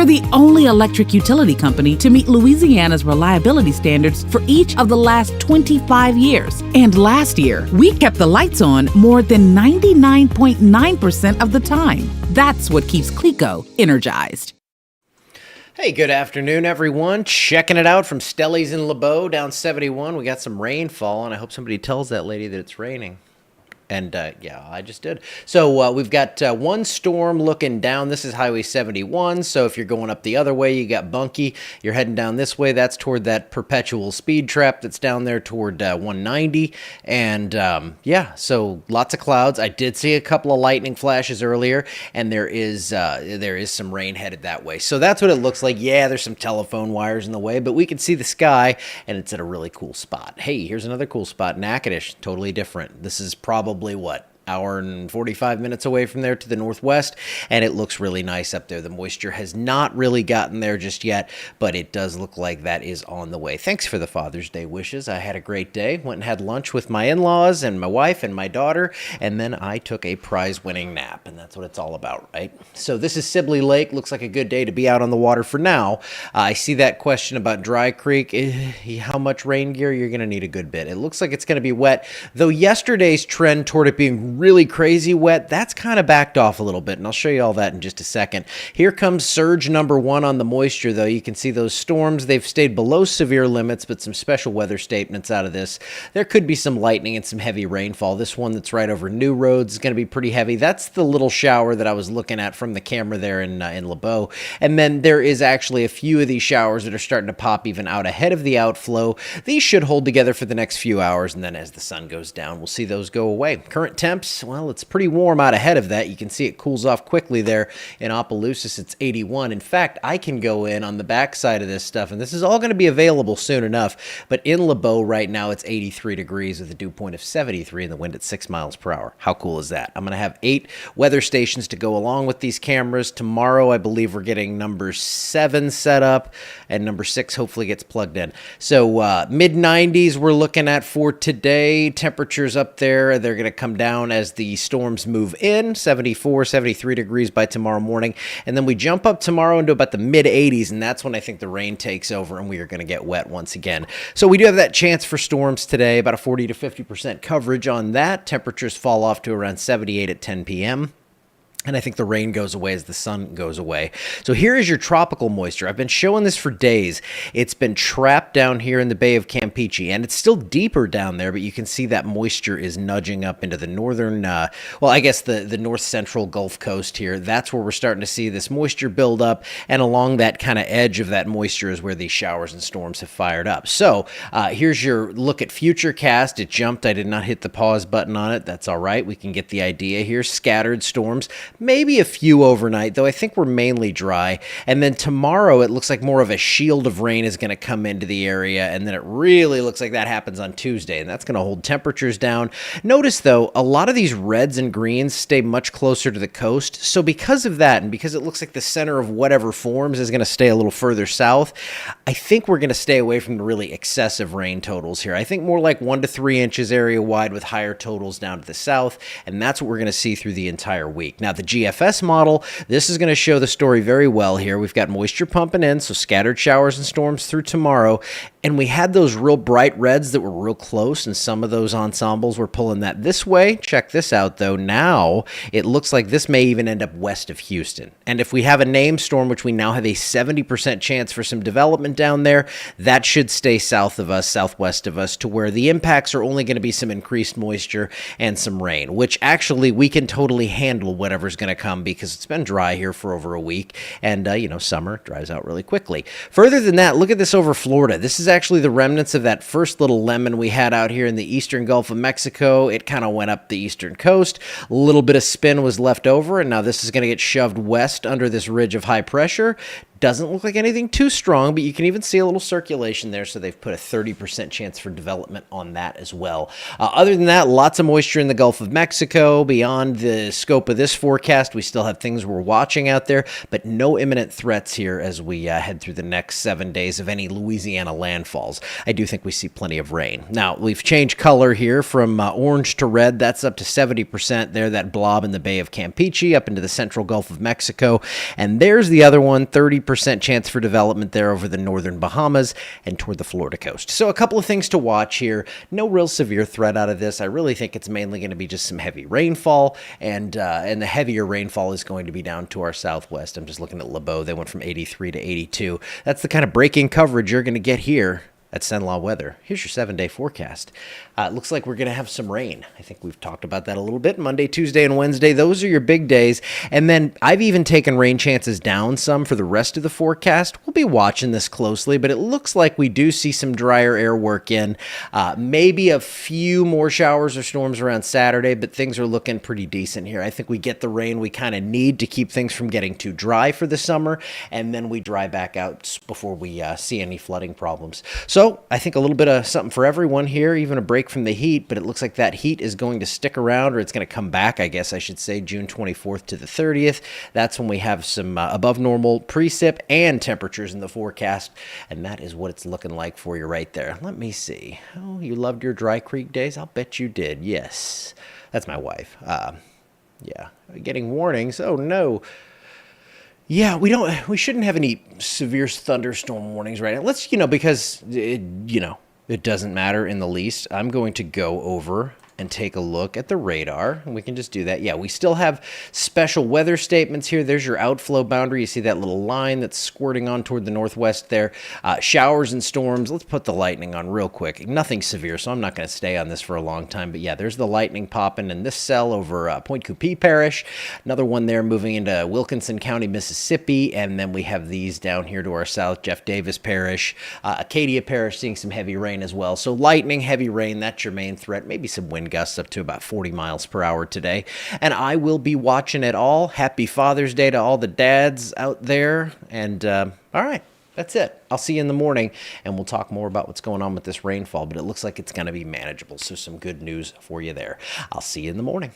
the only electric utility company to meet Louisiana's reliability standards for each of the last 25 years. And last year, we kept the lights on more than 99.9% of the time. That's what keeps CLECO energized. Hey, good afternoon, everyone. Checking it out from Stellies in LeBeau down 71. We got some rainfall, and I hope somebody tells that lady that it's raining. And, yeah, I just did. So we've got one storm looking down. This is Highway 71. So if you're going up the other way, you got Bunkie. You're heading down this way. That's toward that perpetual speed trap that's down there toward 190. And, yeah, so lots of clouds. I did see a couple of lightning flashes earlier, and there is some rain headed that way. So that's what it looks like. Yeah, there's some telephone wires in the way, but we can see the sky, and it's at a really cool spot. Hey, here's another cool spot, Natchitoches. Totally different. This is probably what, hour and 45 minutes away from there to the northwest, and it looks really nice up there. The moisture has not really gotten there just yet, but it does look like that is on the way. Thanks for the Father's Day wishes. I had a great day. Went and had lunch with my in-laws and my wife and my daughter, and then I took a prize-winning nap, and that's what it's all about, right? So this is Sibley Lake. Looks like a good day to be out on the water for now. I see that question about Dry Creek. How much rain gear? You're going to need a good bit. It looks like it's going to be wet, though yesterday's trend toward it being really crazy wet, that's kind of backed off a little bit, and I'll show you all that in just a second. Here comes surge number one on the moisture, though. You can see those storms. They've stayed below severe limits, but some special weather statements out of this. There could be some lightning and some heavy rainfall. This one that's right over New Roads is going to be pretty heavy. That's the little shower that I was looking at from the camera there in LeBeau. And then there is actually a few of these showers that are starting to pop even out ahead of the outflow. These should hold together for the next few hours, and then as the sun goes down, we'll see those go away. Current temps, well, it's pretty warm out ahead of that. You can see it cools off quickly there. In Opelousas, it's 81. In fact, I can go in on the backside of this stuff, and this is all going to be available soon enough. But in LeBeau right now, it's 83 degrees with a dew point of 73 and the wind at 6 miles per hour. How cool is that? I'm going to have 8 weather stations to go along with these cameras. Tomorrow, I believe we're getting number 7 set up, and number 6 hopefully gets plugged in. So mid-90s we're looking at for today. Temperatures up there, they're going to come down as the storms move in, 74, 73 degrees by tomorrow morning. And then we jump up tomorrow into about the mid-80s, and that's when I think the rain takes over and we are going to get wet once again. So we do have that chance for storms today, about a 40 to 50% coverage on that. Temperatures fall off to around 78 at 10 p.m. And I think the rain goes away as the sun goes away. So here is your tropical moisture. I've been showing this for days. It's been trapped down here in the Bay of Campeche, and it's still deeper down there, but you can see that moisture is nudging up into the northern, well, I guess the north central Gulf Coast here. That's where we're starting to see this moisture build up, and along that kind of edge of that moisture is where these showers and storms have fired up. So here's your look at Futurecast. It jumped. I did not hit the pause button on it. That's all right. We can get the idea here. Scattered storms. Maybe a few overnight, though I think we're mainly dry. And then tomorrow, it looks like more of a shield of rain is going to come into the area, and then it really looks like that happens on Tuesday, and that's going to hold temperatures down. Notice, though, a lot of these reds and greens stay much closer to the coast, so because of that, and because it looks like the center of whatever forms is going to stay a little further south, I think we're going to stay away from the really excessive rain totals here. I think more like 1 to 3 inches area-wide with higher totals down to the south, and that's what we're going to see through the entire week. Now, the GFS model, this is going to show the story very well here. We've got moisture pumping in, so scattered showers and storms through tomorrow. And we had those real bright reds that were real close, and some of those ensembles were pulling that this way. Check this out, though. Now, it looks like this may even end up west of Houston. And if we have a named storm, which we now have a 70% chance for some development down there, that should stay south of us, southwest of us, to where the impacts are only going to be some increased moisture and some rain, which actually we can totally handle whatever's going to come because it's been dry here for over a week, and summer dries out really quickly. Further than that, look at this over Florida. This is actually the remnants of that first little lemon we had out here in the eastern Gulf of Mexico. It kind of went up the eastern coast. A little bit of spin was left over, and now this is going to get shoved west under this ridge of high pressure. Doesn't look like anything too strong, but you can even see a little circulation there, so they've put a 30% chance for development on that as well. Other than that, lots of moisture in the Gulf of Mexico. Beyond the scope of this forecast, we still have things we're watching out there, but no imminent threats here as we head through the next 7 days of any Louisiana landfalls. I do think we see plenty of rain. Now, we've changed color here from orange to red. That's up to 70% there, that blob in the Bay of Campeche up into the central Gulf of Mexico. And there's the other one, 30% 30% chance for development there over the northern Bahamas and toward the Florida coast. So a couple of things to watch here. No real severe threat out of this. I really think it's mainly going to be just some heavy rainfall, and the heavier rainfall is going to be down to our southwest. I'm just looking at Lebeau. They went from 83 to 82. That's the kind of breaking coverage you're going to get here at Cenla Weather. Here's your 7-day forecast. It looks like we're going to have some rain. I think we've talked about that a little bit. Monday, Tuesday, and Wednesday, those are your big days. And then I've even taken rain chances down some for the rest of the forecast. We'll be watching this closely, but it looks like we do see some drier air work in. Maybe a few more showers or storms around Saturday, but things are looking pretty decent here. I think we get the rain we kind of need to keep things from getting too dry for the summer, and then we dry back out before we see any flooding problems. So I think a little bit of something for everyone here, even a break from the heat, but it looks like that heat is going to stick around, or it's going to come back, I guess I should say, June 24th to the 30th. That's when we have some above normal precip and temperatures in the forecast, and that is what it's looking like for you right there. Let me see. Oh, you loved your Dry Creek days? I'll bet you did. Yes. That's my wife. Yeah. Getting warnings. Oh, no. Yeah, we shouldn't have any severe thunderstorm warnings right now. Let's, because it doesn't matter in the least. I'm going to go over and take a look at the radar, and we can just do that. Yeah, we still have special weather statements here. There's your outflow boundary. You see that little line that's squirting on toward the northwest there. Showers and storms. Let's put the lightning on real quick. Nothing severe, so I'm not going to stay on this for a long time. But yeah, there's the lightning popping in this cell over Point Coupee Parish. Another one there moving into Wilkinson County, Mississippi. And then we have these down here to our south, Jeff Davis Parish. Acadia Parish seeing some heavy rain as well. So lightning, heavy rain, that's your main threat. Maybe some wind gusts up to about 40 miles per hour today. And I will be watching it all. Happy Father's Day to all the dads out there. And all right, that's it. I'll see you in the morning, and we'll talk more about what's going on with this rainfall. But it looks like it's going to be manageable. So some good news for you there. I'll see you in the morning.